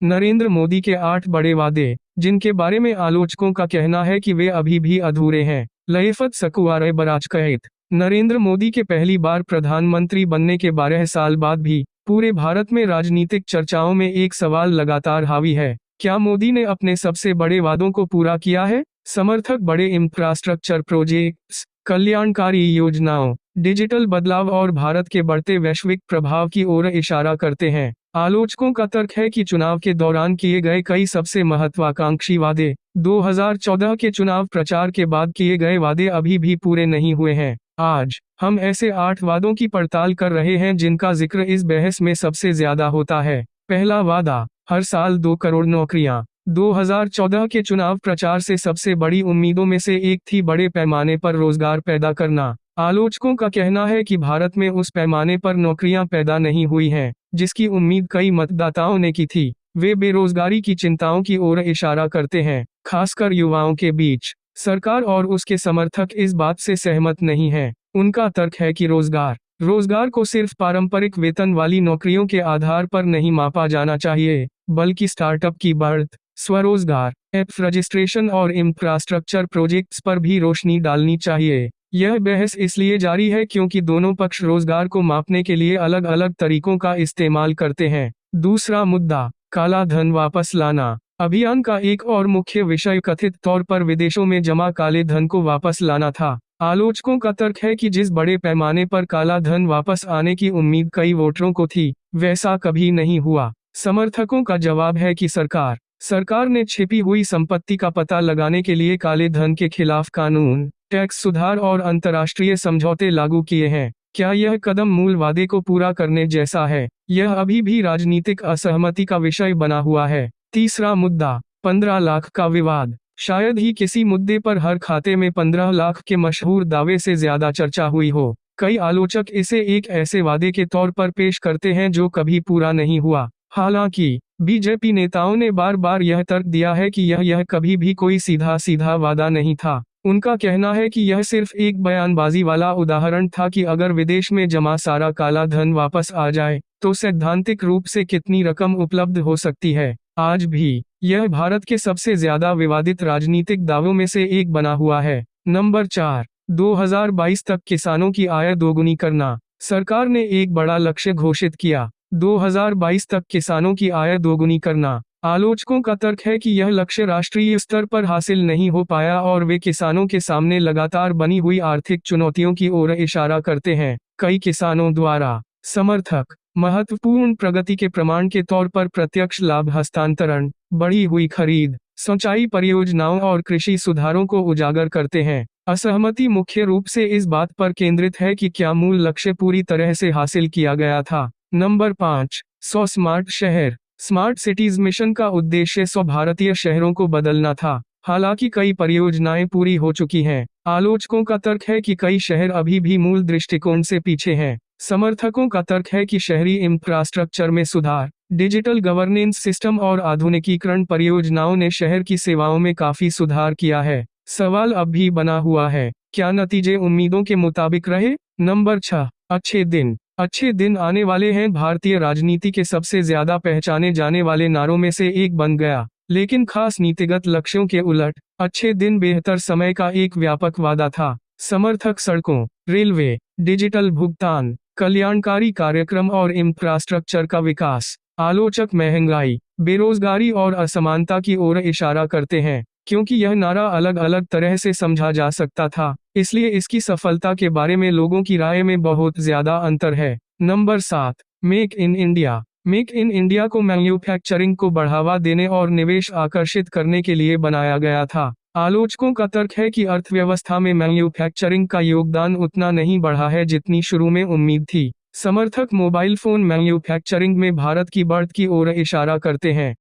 नरेंद्र मोदी के 8 बड़े वादे, जिनके बारे में आलोचकों का कहना है कि वे अभी भी अधूरे हैं। लयफत सकुआरे बराज कहत। नरेंद्र मोदी के पहली बार प्रधानमंत्री बनने के 12 साल बाद भी पूरे भारत में राजनीतिक चर्चाओं में एक सवाल लगातार हावी है। क्या मोदी ने अपने सबसे बड़े वादों को पूरा किया है? समर्थक बड़े इंफ्रास्ट्रक्चर प्रोजेक्ट्स, कल्याणकारी योजनाओं, डिजिटल बदलाव और भारत के बढ़ते वैश्विक प्रभाव की ओर इशारा करते हैं। आलोचकों का तर्क है कि चुनाव के दौरान किए गए कई सबसे महत्वाकांक्षी वादे 2014 के चुनाव प्रचार के बाद किए गए वादे अभी भी पूरे नहीं हुए हैं। आज हम ऐसे 8 वादों की पड़ताल कर रहे हैं जिनका जिक्र इस बहस में सबसे ज्यादा होता है। पहला वादा, हर साल 2 करोड़ नौकरियां। 2014 के चुनाव प्रचार से सबसे बड़ी उम्मीदों में से एक थी बड़े पैमाने पर रोजगार पैदा करना। आलोचकों का कहना है कि भारत में उस पैमाने पर नौकरियां पैदा नहीं हुई हैं, जिसकी उम्मीद कई मतदाताओं ने की थी। वे बेरोजगारी की चिंताओं की ओर इशारा करते हैं, खासकर युवाओं के बीच। सरकार और उसके समर्थक इस बात से सहमत नहीं हैं। उनका तर्क है कि रोजगार को सिर्फ पारंपरिक वेतन वाली नौकरियों के आधार पर नहीं मापा जाना चाहिए, बल्कि स्टार्टअप की बढ़त, स्वरोजगार, ऐप रजिस्ट्रेशन और इंफ्रास्ट्रक्चर प्रोजेक्ट्स पर भी रोशनी डालनी चाहिए। यह बहस इसलिए जारी है क्योंकि दोनों पक्ष रोजगार को मापने के लिए अलग अलग तरीकों का इस्तेमाल करते हैं। दूसरा मुद्दा, काला धन वापस लाना। अभियान का एक और मुख्य विषय कथित तौर पर विदेशों में जमा काले धन को वापस लाना था। आलोचकों का तर्क है कि जिस बड़े पैमाने पर काला धन वापस आने की उम्मीद कई वोटरों को थी, वैसा कभी नहीं हुआ। समर्थकों का जवाब है कि सरकार ने छिपी हुई संपत्ति का पता लगाने के लिए काले धन के खिलाफ कानून, टैक्स सुधार और अंतर्राष्ट्रीय समझौते लागू किए हैं। क्या यह कदम मूल वादे को पूरा करने जैसा है? यह अभी भी राजनीतिक असहमति का विषय बना हुआ है। तीसरा मुद्दा, 15 लाख का विवाद। शायद ही किसी मुद्दे पर हर खाते में 15 लाख के मशहूर दावे से ज्यादा चर्चा हुई हो। कई आलोचक इसे एक ऐसे वादे के तौर पर पेश करते हैं जो कभी पूरा नहीं हुआ। हालांकि बीजेपी नेताओं ने बार बार यह तर्क दिया है कि यह कभी भी कोई सीधा वादा नहीं था। उनका कहना है कि यह सिर्फ एक बयानबाजी वाला उदाहरण था कि अगर विदेश में जमा सारा काला धन वापस आ जाए, तो सैद्धांतिक रूप से कितनी रकम उपलब्ध हो सकती है। आज भी यह भारत के सबसे ज्यादा विवादित राजनीतिक दावों में से एक बना हुआ है। नंबर 4, 2022 तक किसानों की आय दोगुनी करना। सरकार ने एक बड़ा लक्ष्य घोषित किया, 2022 तक किसानों की आय दोगुनी करना। आलोचकों का तर्क है कि यह लक्ष्य राष्ट्रीय स्तर पर हासिल नहीं हो पाया और वे किसानों के सामने लगातार बनी हुई आर्थिक चुनौतियों की ओर इशारा करते हैं। कई किसानों द्वारा समर्थक महत्वपूर्ण प्रगति के प्रमाण के तौर पर प्रत्यक्ष लाभ हस्तांतरण, बढ़ी हुई खरीद, सिंचाई परियोजनाओं और कृषि सुधारों को उजागर करते हैं। असहमति मुख्य रूप से इस बात पर केंद्रित है कि क्या मूल लक्ष्य पूरी तरह से हासिल किया गया था। नंबर 5, 100 स्मार्ट शहर। स्मार्ट सिटीज मिशन का उद्देश्य 100 भारतीय शहरों को बदलना था। हालांकि कई परियोजनाएं पूरी हो चुकी हैं। आलोचकों का तर्क है कि कई शहर अभी भी मूल दृष्टिकोण से पीछे हैं। समर्थकों का तर्क है कि शहरी इंफ्रास्ट्रक्चर में सुधार, डिजिटल गवर्नेंस सिस्टम और आधुनिकीकरण परियोजनाओं ने शहर की सेवाओं में काफी सुधार किया है। सवाल अब भी बना हुआ है, क्या नतीजे उम्मीदों के मुताबिक रहे? नंबर 6, अच्छे दिन आने वाले हैं। भारतीय राजनीति के सबसे ज्यादा पहचाने जाने वाले नारों में से एक बन गया, लेकिन खास नीतिगत लक्ष्यों के उलट अच्छे दिन बेहतर समय का एक व्यापक वादा था। समर्थक सड़कों, रेलवे, डिजिटल भुगतान, कल्याणकारी कार्यक्रम और इंफ्रास्ट्रक्चर का विकास। आलोचक महंगाई, बेरोजगारी और असमानता की ओर इशारा करते हैं। क्योंकि यह नारा अलग अलग तरह से समझा जा सकता था, इसलिए इसकी सफलता के बारे में लोगों की राय में बहुत ज्यादा अंतर है। Number 7, make in India. Make in India को मैन्युफैक्चरिंग को बढ़ावा देने और निवेश आकर्षित करने के लिए बनाया गया था। आलोचकों का तर्क है कि अर्थव्यवस्था में मैन्युफैक्चरिंग का योगदान उतना नहीं बढ़ा है जितनी शुरू में उम्मीद थी। समर्थक मोबाइल फोन मैन्युफैक्चरिंग में भारत की बढ़त की ओर इशारा करते हैं।